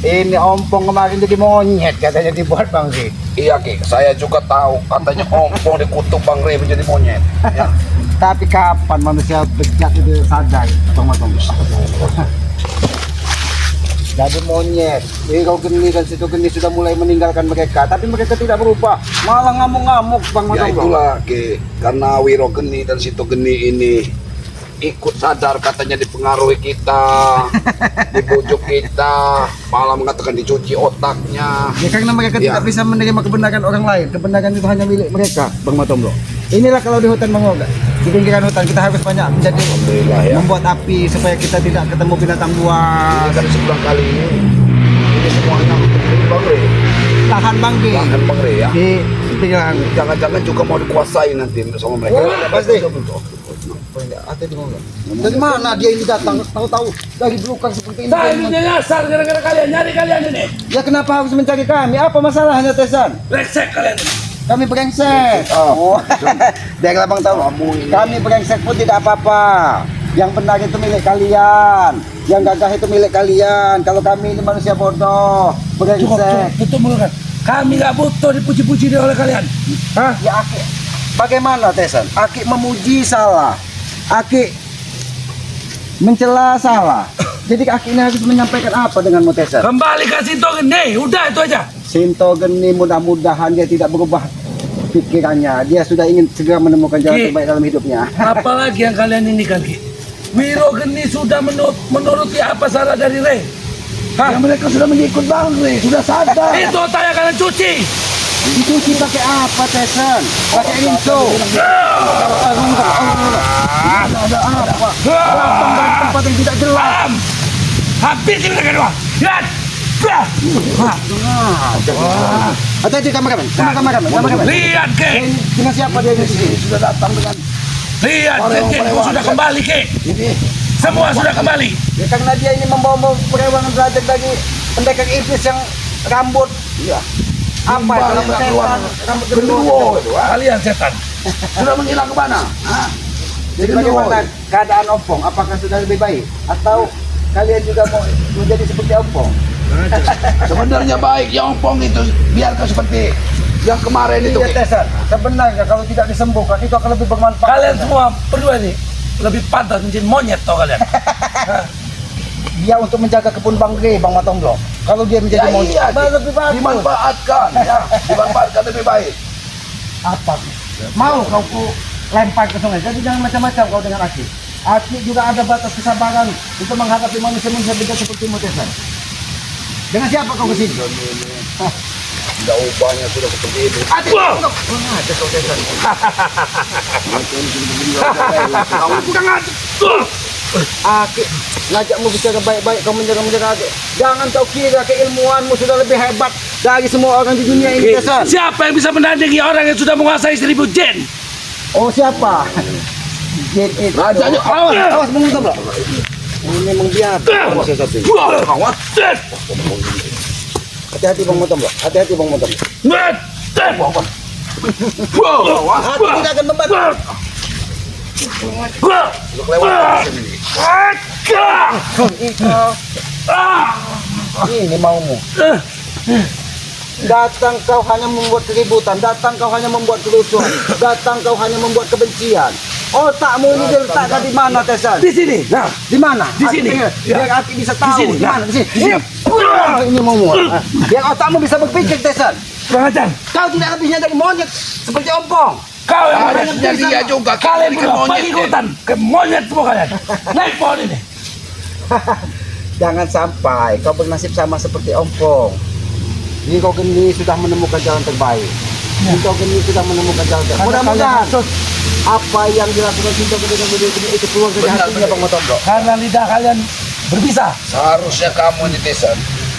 Ini ompong kemarin jadi monyet katanya dibuat Bang Ri. Iya Ki, saya juga tahu katanya ompong dikutuk Bang Ray menjadi monyet. Ya. Tapi kapan manusia bejat itu sadar, Bang Matong? Jadi monyet. Jadi kau geni dan situ geni sudah mulai meninggalkan mereka, tapi mereka tidak berubah, malah ngamuk-ngamuk Bang Ya Matong. itulah Ki, karena Wiro Geni dan Sito Geni ini ikut sadar katanya dipengaruhi kita, dibujuk kita, malah mengatakan dicuci otaknya. Ya karena mereka Ya. tidak bisa menerima kebenaran orang lain. Kebenaran itu hanya milik mereka, Bang Matomblo. Inilah kalau di hutan Bang Oga. Di pinggiran hutan kita harus banyak menjadi Alhamdulillah ya. membuat api supaya kita tidak ketemu binatang Ini buas. kan sebulan kali ini semuanya untuk Bang Ray. Tahan Bang di Lahan Bang Ray ya. di pinggiran. Jangan-jangan juga mau dikuasai nanti sama mereka. Oh, pasti. Dari mana dia ini datang? Tahu-tahu dari belukang seperti ini. Saya ini nyasar gara-gara kalian, nyari kalian ini. Ya kenapa harus mencari kami? Apa masalahnya Tesan? Reksek kalian ini. Kami brengsek. Oh, biarlah Bang tahu. Kami brengsek pun tidak apa-apa. Yang benar itu milik kalian. Yang gagah itu milik kalian. Kalau kami ini manusia bodoh, brengsek. Tutup mulut kan. Kami nggak butuh dipuji-puji oleh kalian. Hah? Ya Aki, bagaimana Tesan? Aki memuji salah. Aki mencela salah. Jadi Aki ini harus menyampaikan apa dengan Tesan? Kembali ke Sinto Geni, udah itu aja. Sinto Geni mudah-mudahan dia tidak berubah pikirannya. Dia sudah ingin segera menemukan jalan Ki. terbaik dalam hidupnya. Apalagi yang kalian ini kan, Ki. Wiro Geni sudah menuruti apa salah dari Ray. Hah? Ya mereka sudah mengikut Bang Ray, sudah sadar. Itu otak yang kalian cuci. Dicuci pakai apa Tesan? Pakai rinso. Ada apa? Datang dari tempat yang tidak jelas. Paham? Habis ini mereka dua. Lihat. Hati-hati kameramen. Kameramen. Lihat, Ki. Dengan siapa dia di sini? Sudah datang dengan Lihat, Ki. Sudah kembali, Ki. ini. Semua sudah kembali. Ya, karena dia ini membawa perewangan belajar dari pendekar iblis yang rambut. Iya. Apa itu? Rambut setan, rambut Genderuwo itu, ah. Kalian setan. Sudah menghilang ke mana? Hah? Jadi bagaimana keadaan Ompong? Apakah sudah lebih baik? Atau kalian juga mau menjadi seperti Ompong? Sebenarnya baik yang ompong itu biarkan seperti yang kemarin itu. Iya Tesan, sebenarnya kalau tidak disembuhkan itu akan lebih bermanfaat. Kalian semua berdua ini lebih pantas menjadi monyet tau kalian. Dia untuk menjaga kebun Bang Ray, Bang Matomblo. Kalau dia menjadi Ya, monyet, iya, lebih bagus. dimanfaatkan, ya, dimanfaatkan lebih baik. Apa? Mau kau ku lempar ke sungai? Jadi jangan macam-macam kau dengan Aki. Aki juga ada batas kesabaran untuk menghadapi manusia-manusia beda seperti Tesan. Dengan siapa kau ke sini? Tidak ubahnya sudah seperti ini. Wah! Ada kau Tesan. Kamu kurang ajar. Aki, ngajakmu bicara baik-baik, kau menjaga Aki. Jangan kau kira keilmuanmu sudah lebih hebat dari semua orang di dunia ini, Tesan. Siapa yang bisa menandingi orang yang sudah menguasai 1000 jin? Oh, siapa? Jin itu. Rajanya Awas menguntung loh. Ini membiarkan manusia satu ini. Awas. Hati-hati Bang Matomblo. Hati-hati Bang Matomblo. Hati tidak akan membantu. Sudah kelewat sini. Ini maumu. Datang kau hanya membuat keributan, datang kau hanya membuat kerusuhan, datang kau hanya membuat kebencian. Otakmu ini diletakkan di mana, Tesan? Di sini. Nah, Di mana? Di sini. Biar Aki bisa tahu. sini. Di mana? Di sini. Di sini. Ini maumu. Biar otakmu bisa berpikir, Tesan. kurang ajar. Kau tidak lebihnya dari monyet seperti Ompong. Kau yang Harusnya dia juga kalian ikan berdua monyet, pergi ke hutan, ke monyet semua kalian. Naik pohon ini. Jangan sampai kau bernasib sama seperti Ompong. Ini kau geni sudah menemukan jalan terbaik. Ini kau geni sudah menemukan jalan terbaik. Mudah-mudahan apa yang dilakukan Sinto Geni dan Geni itu keluar dari Benar, hatinya Bang Matomblo. Karena lidah kalian berbisa. Seharusnya kamu di desa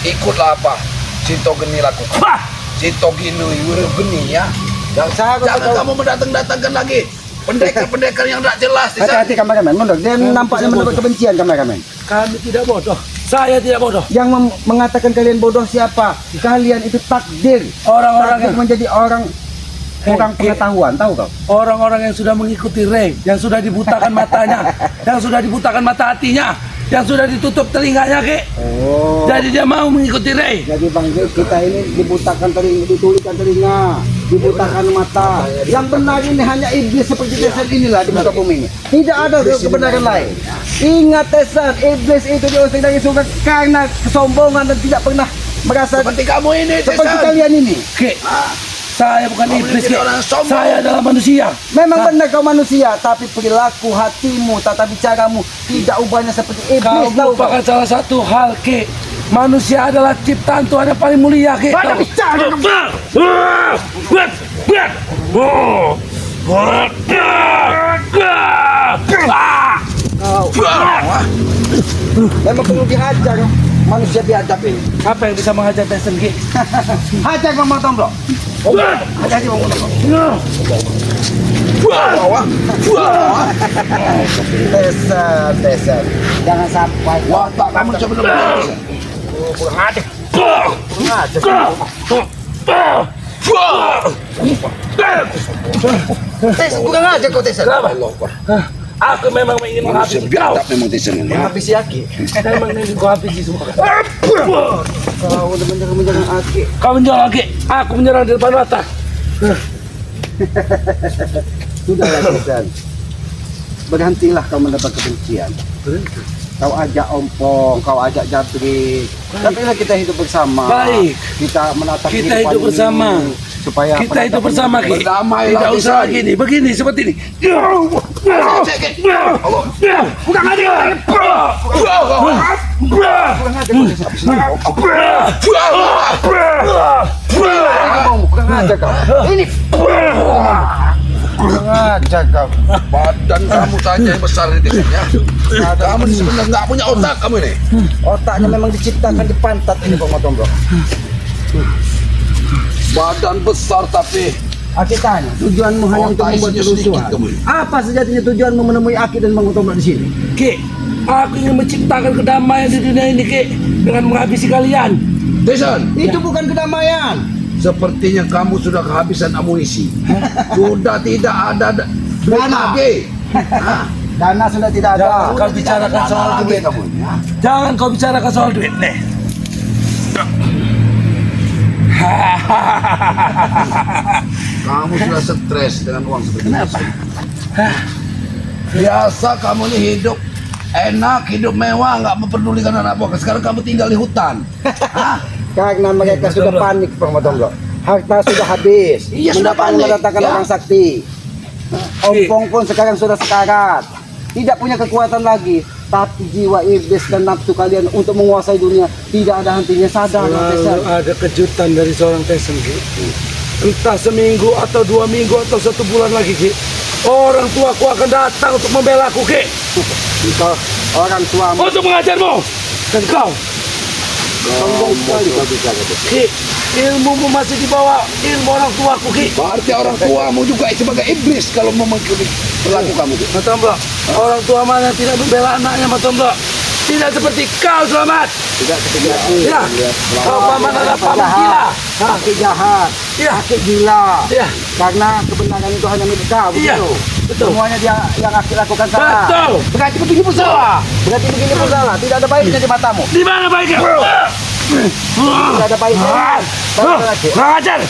ikutlah apa Sinto Geni lakukan. Wah! Sinto Geni, Wiro Geni ya. Jangan kamu mendatang-datangkan lagi pendekar-pendekar yang tidak jelas. Desa. Hati-hati kameramen, mundur. Dia nampaknya mendapat kebencian kameramen. Kami tidak bodoh. Saya tidak bodoh. Yang mengatakan kalian bodoh siapa? Kalian itu takdir. Orang-orang Takdir yang menjadi orang kurang pengetahuan, tahu kau? orang-orang yang sudah mengikuti Ray, yang sudah dibutakan matanya, yang sudah dibutakan mata hatinya, yang sudah ditutup telinganya Ki. Oh. Jadi dia mau mengikuti Ray. Jadi Bang Gil, kita ini dibutakan telinga, ditulikan telinga, dibutakan mata. Yang benar ini hanya iblis seperti Tesan inilah di muka bumi ini. Tidak ada kebenaran lain. Ingat Tesan, iblis itu diusir dari surga karena kesombongan dan tidak pernah merasa Seperti kamu ini, seperti Tesan. kalian ini. Ki, saya bukan Kamu iblis ini Ki. orang sombong. Saya adalah manusia. Memang benar kau manusia, tapi perilaku hatimu, tata bicaramu tidak ubahnya seperti Kau iblis. Tahu merupakan salah satu hal Ki. Manusia adalah ciptaan Tuhan yang paling mulia Ki. Banyak bicara. Memang perlu dihajar manusia biadab ini. Apa yang bisa menghajar Tesan Ki? Hajar Bang Tomblok. Hajar Bang Tomblok. Tesan. Jangan sampai. Wah, tak kamu coba dulu. Tesan, bukan aja kau Tesan. Aku memang ingin Manusia menghabisi kau. biadab memang Tesan ini. Menghabisi Aki. Saya memang ingin kau habisi semua. Kau udah menjaga Aki. Kau menyerang Ki. Aku menyerang di depan mata. Sudahlah Tesan. Berhentilah kau mendapat kebencian. Kau ajak Ompong, kau ajak Jabri. Tapi kita hidup bersama. Baik. Kita menatap Kita kehidupan hidup bersama. ini supaya Kita itu bersama Ki. Berdamailah, Tidak usah Tesan. lagi nih. Begini seperti ini. Bukan lagi. Kurang ajar kau. Ini kurang ajar kau. Badan kamu saja yang besar ini Tesan ya. Kamu ini sebenarnya nggak punya otak kamu ini. Otaknya memang diciptakan di pantat ini Bang Tomblok. Badan besar tapi Aki tanya, tujuanmu hanya untuk otak membuat isinya sedikit kerusuhan. kamu ini. Apa sejatinya tujuanmu menemui Aki dan Bang Tomblok di sini? Ki, aku ingin menciptakan kedamaian di dunia ini Ki, dengan menghabisi kalian. Tesan, Itu bukan kedamaian. sepertinya kamu sudah kehabisan amunisi. Sudah tidak ada duit Dana. lagi. Dana sudah tidak ada. Jangan kau bicarakan soal Lagi duit. kamu. Jangan kau bicarakan soal duit nih. Kamu sudah stres dengan uang seperti itu. Biasa kamu ini hidup enak, hidup mewah, nggak memperdulikan anak buah. Sekarang kamu tinggal di hutan. Hah? Karena mereka sudah panik Bang Tomblok. Harta sudah habis. Iya, sudah panik. Mendatangkan Ya. orang sakti. Ompong pun sekarang sudah sekarat. Tidak punya kekuatan lagi. Tapi jiwa iblis dan nafsu kalian untuk menguasai dunia tidak ada hentinya. Sadar Tesan. Ada kejutan dari seorang Tesan Ki. Entah seminggu atau 2 minggu atau 1 bulan lagi Ki. Orang tuaku akan datang untuk membela aku Ki. Engkau orang tuamu Untuk mengajarmu. Dan kau sombong sekali kau bicara itu. Ki, ilmumu masih di bawah ilmu orang tuaku Ki. Berarti orang tuamu juga sebagai iblis kalau mau mengikuti perilaku kamu. Mas Tomblok, orang tua mana yang tidak membela anaknya Mas Tomblok? Tidak seperti kau Selamat. Tidak seperti Aki. Ya, kau paman adalah paman gila. Aki jahat. Iya. Aki gila. Iya, Karena kebenaran itu hanya milik kau. Iya, Begitu. betul. Semuanya dia yang Aki lakukan salah. Betul. Berarti begini pun salah. Berarti begini pun salah. Tidak ada baiknya di matamu. Di mana baiknya? Tidak ada baiknya. Baiknya lagi. Kurang ajar.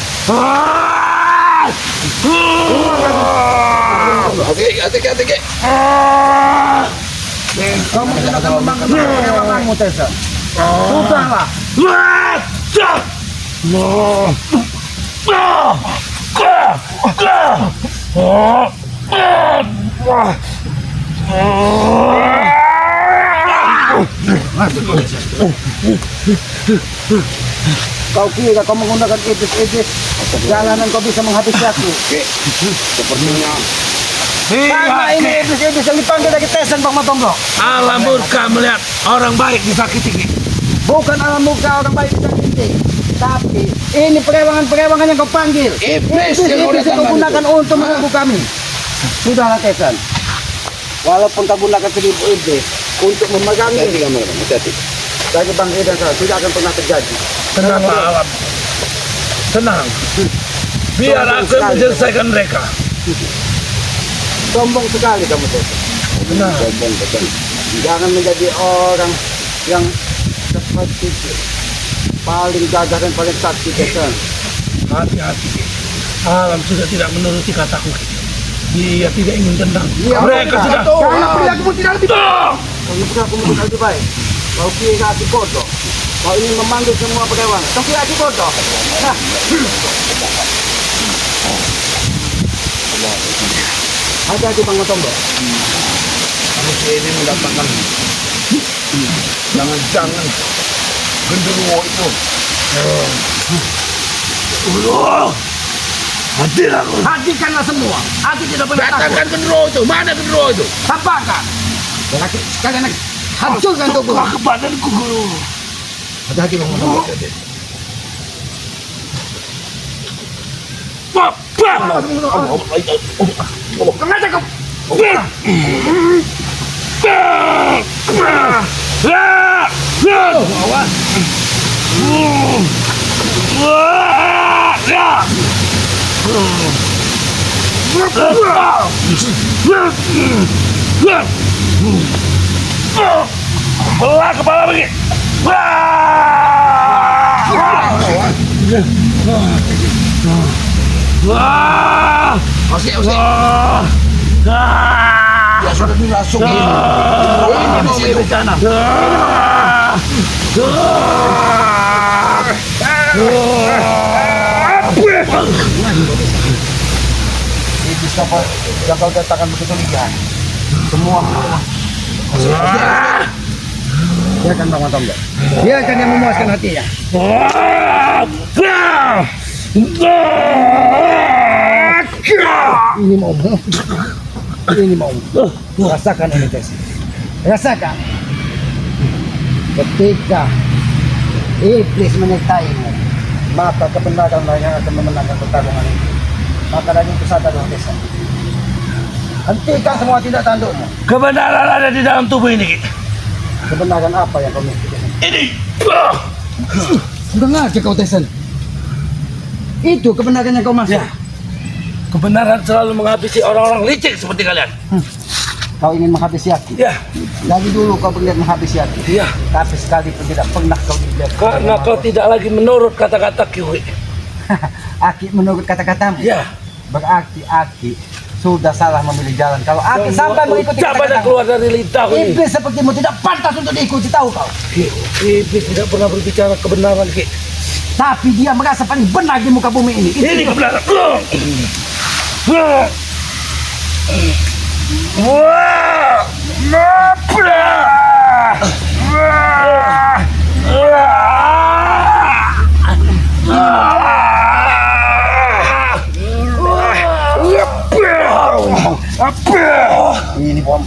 Hati-hati. Kamu tidak akan membanggakan kemewahanmu, Tessa. Sudahlah. Kau kira kau menggunakan iblis-iblis jalanan kau bisa menghabisi aku. Oke, sepertinya Karena ini iblis-iblis yang dipanggil dari Tesan Bang Tomblok. Alam murka melihat orang baik disakiti Ki. Bukan alam muka orang baik disakiti. Tapi ini perewangan-perewangan yang kau panggil. Iblis yang kau Iblis yang kau datangkan gunakan itu. untuk mengganggu kami. Sudahlah Tesan. Walaupun kau gunakan seribu iblis untuk memegang hati-hati ini, kamu, hati-hati. bagi Bang Ida tidak akan pernah terjadi. Kenapa alam? Tenang. Biar aku yang menyelesaikan mereka. Sombong sekali kamu Tesan. Benar. Sombong betul. Jangan menjadi orang yang seperti paling gagah dan paling sakti, Jason. Hati-hati, Ki. Alam sudah tidak menuruti kataku, Ki. Dia tidak ingin tenang. Iya, Mereka sudah. Karena perilakumu tidak lebih baik. Kalau perilakumu tidak lebih baik. Kau kira aku bodoh. Kau ingin memanggil semua pedagang. Kau kira aku bodoh. Nah. Hati-hati Bang Matombo. Manusia ini mendatangkan jangan-jangan genderuwo itu. Hatikanlah semua. Aku tidak pernah takut. Katakan genderuwo itu, mana genderuwo itu? Tapakan. Berarti sekalian lagi. Hancurkan tubuh. Ke badanku, Guru. Hati-hati Bang Matombo. Kemana kau? Belah kepala begini. Ya sudah dirasuki. Ini mau bencana. Iblis yang kau datangkan begitu lihat. Semua. Biarkan Bang Matombo. Biarkan yang memuaskan hatinya. Ini mau. Ini mau. Rasakan ini, Tes. Rasakan. Ketika iblis menyertaimu, maka kebenaran yang akan memenangkan pertarungan ini. Maka dari itu sadar, Tes. Hentikan semua tindak tandukmu. Kebenaran ada di dalam tubuh ini, Ki. Kebenaran apa yang kau miliki? Ini. Kurang aja kau, Tesan. Itu kebenaran yang kau maksud. Ya. Kebenaran selalu menghabisi orang-orang licik seperti kalian. Kau ingin menghabisi aku. Ya, Dari dulu kau berniat menghabisi aku. ya. Tapi sekalipun tidak pernah kau dilihat. Karena kau tidak lagi menurut kata-kata Kiwi. Aki menurut kata-katamu. Ya. Berarti Aki sudah salah memilih jalan. Kalau Aki sampai mengikuti Ucapan yang kata-katamu, keluar dari lidahku ini. iblis sepertimu tidak pantas untuk diikuti, tahu kau. Iblis tidak pernah berbicara kebenaran, Ki. Tapi dia merasa paling benar di muka bumi ini. Ini kebenaran. Ini bom.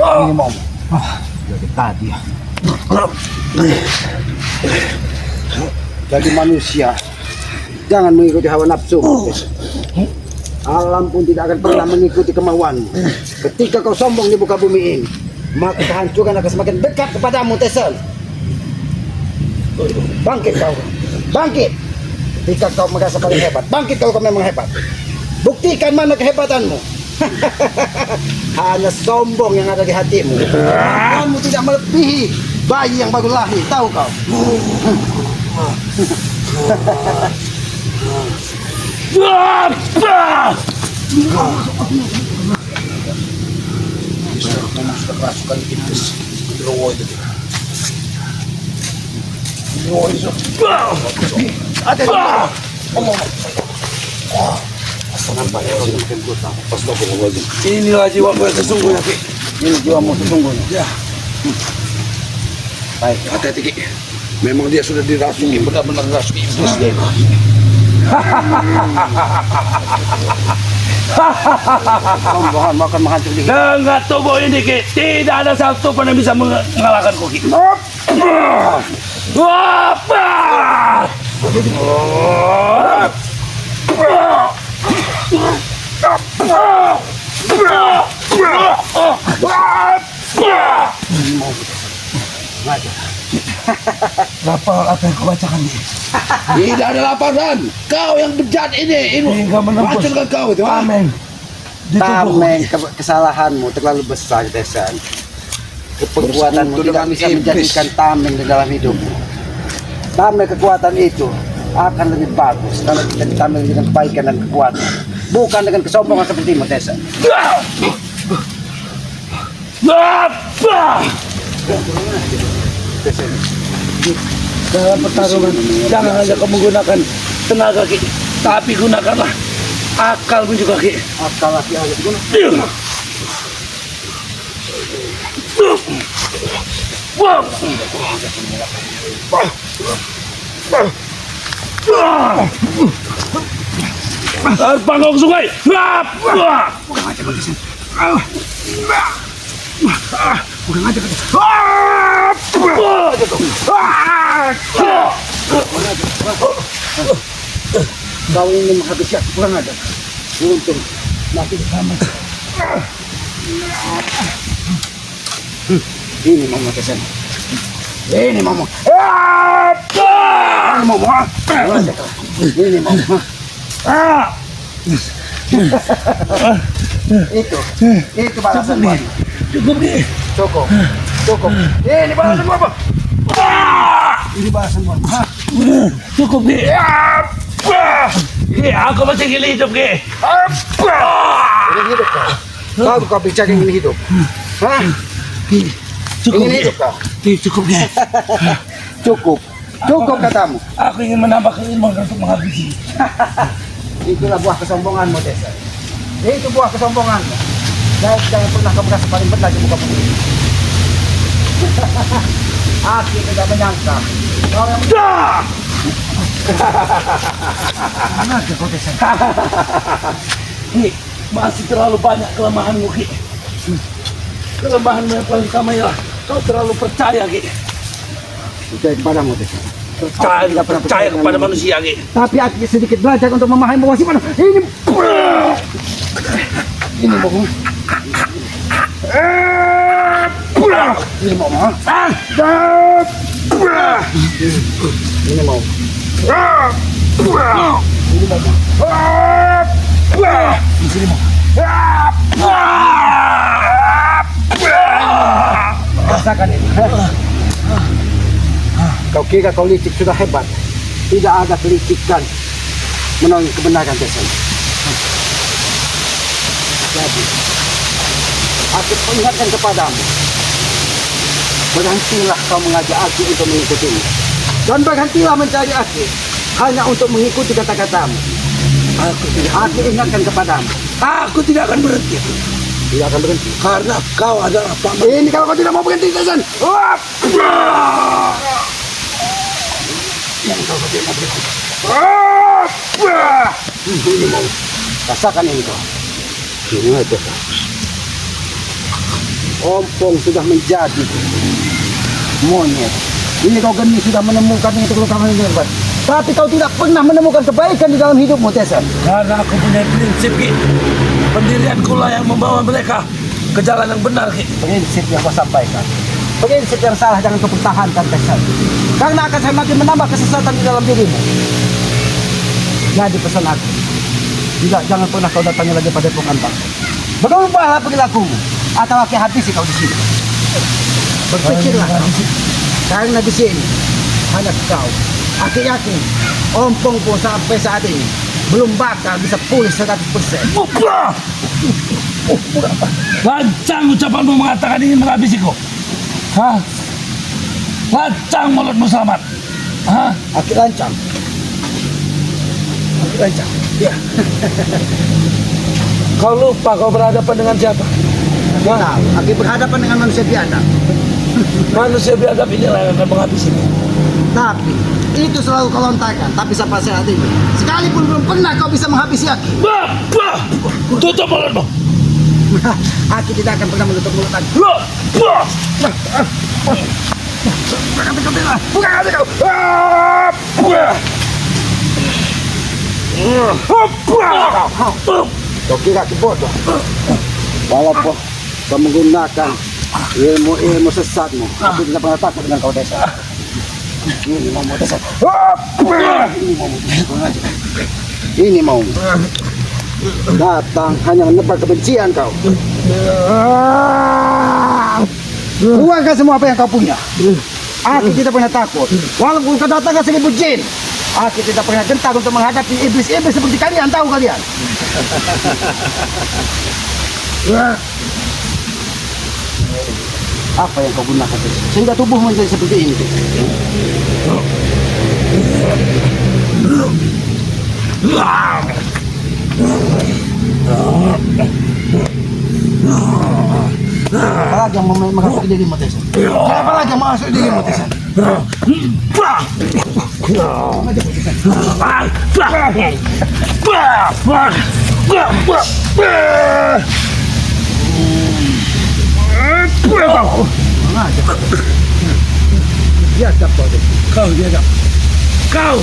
Ini bom. Jadi tadi. Jadi manusia jangan mengikuti hawa nafsu. Alam pun tidak akan pernah mengikuti kemauanmu. Ketika kau sombong di muka bumi ini, maka kehancuran akan semakin dekat kepadamu, Tesan. Bangkit kau, bangkit. Ketika kau merasa paling hebat, bangkit kalau kau memang hebat. Buktikan mana kehebatanmu. Hanya sombong yang ada di hatimu. Kamu tidak melebihi bayi yang baru lahir, tahu kau? Sudah kerasukan iblis. Genderuwo itu. Genderuwo itu. Ada di mana? Inilah jiwaku yang sesungguhnya, Ki. Ini jiwamu sesungguhnya. Ya. Baik. Hati-hati, Ki. Memang dia sudah dirasuki, benar-benar dirasuki iblis dia. Sombongan mau akan menghancur diri. Dengan tubuh ini, Ki, tidak ada satu pun yang bisa mengalahkanku, Ki. Lapar apa yang kau bacakan ini? Tidak ada laparan. Kau yang bejat ini. Hingga menembus Racunkan kau itu. Amin. Tameng kesalahanmu terlalu besar, Tesan. Perbuatanmu tidak bisa menjadikan tameng di dalam hidupmu. Tameng kekuatan itu akan lebih bagus kalau kita ditameng dengan kebaikan dan kekuatan, bukan dengan kesombongan sepertimu, Tesan. Dalam pertarungan jangan hanya kamu gunakan tenaga Ki, tapi gunakanlah akalmu juga Ki. Akal lagi harus digunakan. Panggung sungai. Udah ngajak kau ingin menghabisi aku, kurang aja. Untung mati bersama. Ini mama kesan. Ini mama. Ini mama. Ini mama. Itu balasan buat. Cukup nih. Cukup. Ini balasan buat apa? Ini balasan buat. Cukup nih. Aku masih ingin hidup Ki. Ingin hidup kau? Kau bicara ingin hidup? Hah? Cukup Ingin hidup kau? Cukup nih. Cukup katamu. Aku ingin menambah keilmuan untuk menghabisi. Itulah buah kesombonganmu, Desa. Itu buah kesombonganmu. Jangan pernah kau merasa paling benar di muka bumi. Aku tidak menyangka kau yang Ki, masih terlalu banyak kelemahanmu Ki. Kelemahanmu yang paling utama ya, kau terlalu percaya Ki. percaya kepadamu, Desa. Percaya kepada manusia Ki. Tapi aku sedikit belajar untuk memahami bahwa siapa ini mau ini mau ini mau rasakan ini. Kau kira kau licik sudah hebat. Tidak ada kelicikan menolong kebenaran, Desa. Jadi aku ingatkan kepadamu, berhentilah kau mengajak aku untuk mengikutimu, dan berhentilah mencari aku hanya untuk mengikuti kata-katamu. Aku ingatkan kepadamu, Aku tidak akan berhenti tidak akan berhenti. karena kau adalah paman. Ini kalau kau tidak mau berhenti, Jason. Ini kalau kau tidak mau berhenti. Ini mau rasakan ini kau. Ini aja. Ompong sudah menjadi monyet. Ini kau geni sudah menemukan itu terutama ini, Pak. Tapi kau tidak pernah menemukan kebaikan di dalam hidupmu, Tesan. Karena aku punya prinsip Ki. Pendirianku lah yang membawa mereka ke jalan yang benar Ki. Prinsip yang kau sampaikan, prinsip yang salah jangan kau pertahankan, Tesan. Karena akan semakin menambah kesesatan di dalam dirimu. Jadi pesan aku, jangan pernah kau datangnya lagi pada pengantar. Berubahlah perilakumu, atau aku habisi kau di sini. Berpikirlah kau. Karena di sini hanya kau. Aku yakin Ompong pun sampai saat ini belum bakal bisa pulih 100%. Lancang ucapanmu mengatakan ingin menghabisiku. Hah? Lancang mulutmu Selamat. Hah? Aku lancang. Aku lancang. Ya. Kau lupa kau berhadapan dengan siapa? Nah, aku berhadapan dengan manusia biadab. Manusia biadab inilah yang akan menghabisimu. Tapi itu selalu kau lontarkan. Tapi sampai saat ini, sekalipun belum pernah kau bisa menghabisi aku. Tutup mulutmu. Aku tidak akan pernah menutup mulut aku. Bukan hati kau. Kau kira aku bodoh. Walaupun kau menggunakan ilmu sesatmu, aku tidak pernah takut dengan kau, Desa. Ini mau Desa. Ini mau. Datang hanya menebar kebencian kau. Keluarkan semua apa yang kau punya. Aku tidak pernah takut. Walaupun kau datangkan 1000 jin, aku tidak pernah gentar untuk menghadapi iblis-iblis seperti kalian, tahu kalian? Apa yang kau gunakan sehingga tubuh menjadi seperti ini? Apalagi yang masuk ke dirimu, Tesan? Apalagi yang masuk ke dirimu, Tesan? Biadab kau, Tesan. Kau biadab. Kau.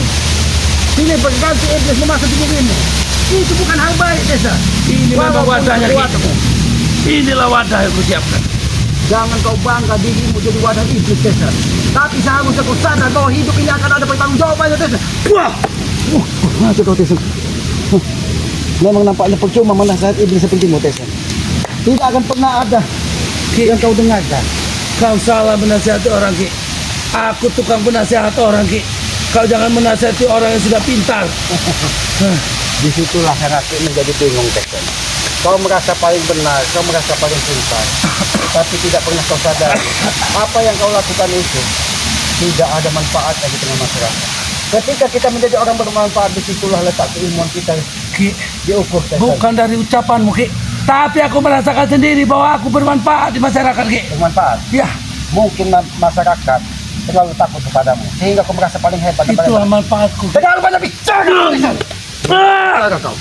Ini berganti iblis memasuk di dirimu. Itu bukan hal baik, Tesan. Ini memang wadahnya. Inilah wadah yang kusiapkan. Jangan kau bangga dirimu jadi wadah iblis, Tesan. Tapi seharusnya kau sadar bahwa hidup ini akan ada pertanggungjawabannya, Tesan. Wah. Maju kau, Tesan. Memang nampaknya percuma menasihat iblis sepertimu, Tesan. Tidak akan pernah ada yang kau dengarkan. Kau salah menasihati orang, Ki. Aku tukang penasihat orang, Ki. Kau jangan menasihati orang yang sudah pintar. Disitulah yang aku menjadi bingung, Tesan. Kau merasa paling benar, kau merasa paling pintar, tapi tidak pernah kau sadar apa yang kau lakukan itu tidak ada manfaatnya di tengah masyarakat. Ketika kita menjadi orang bermanfaat, disitulah letak keilmuan kita Ki, diukur, Tesan. bukan dari ucapanmu, Ki. Tapi aku merasakan sendiri bahwa aku bermanfaat di masyarakat, Ki. Bermanfaat. Ya, Mungkin masyarakat terlalu takut kepadamu sehingga kau merasa paling hebat. itulah manfaatku. Terlalu banyak bicara, Tesan. Bicara kau.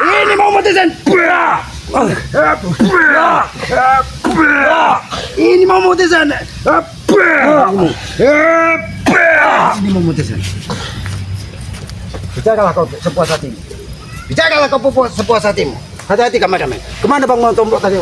Ini mau Tesan. Ini mau Tesan. Ini mau Tesan. Bicaralah kau sepuas hatimu. Bicaralah kau sepuas hatimu. Hati-hati kameramen. Kemana bang mau tombol tadi?